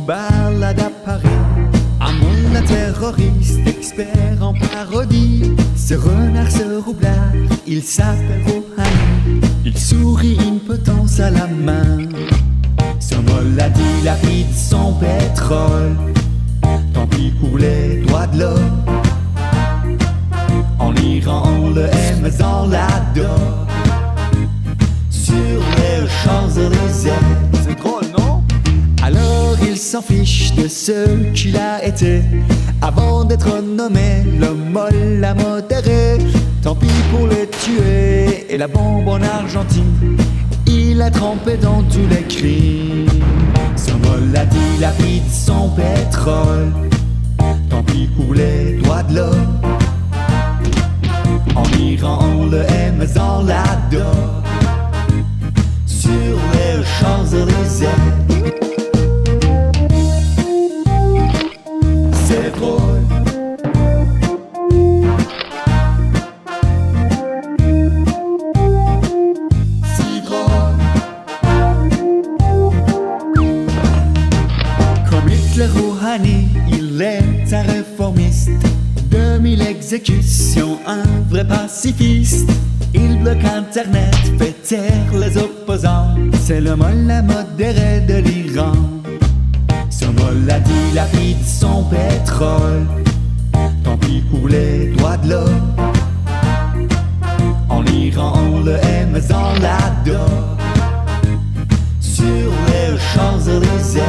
Balade à Paris, un monde terroriste, expert en parodie. Ce renard, ce roublard, il s'appelle Rohani. Il sourit une potence à la main. Son vol a dilapide son pétrole. Tant pis pour les droits de l'homme. En Iran on le aime, mais on l'adore. Sur les Champs-Élysées, c'est drôle, non? Alors il s'en fiche de ce qu'il a été avant d'être nommé l'homme molle à modéré. Tant pis pour les tuer et la bombe en Argentine. Il a trempé dans tous les crimes. Son molle a dilapide son pétrole. Tant pis pour les droits de l'homme. En Iran on le aime, mais on l'adore. Sur les Champs-Élysées, c'est drôle. Si drôle. Comme Hitler Rohani, il est un réformiste. 2000 exécutions, un vrai pacifiste. Il bloque internet, fait taire les opposants. C'est le mollah modéré de l'Iran. Son mollah dilapide son pétrole. Tant pis pour les droits de l'homme. En Iran on le aime, mais on l'adore. Sur les Champs-Élysées,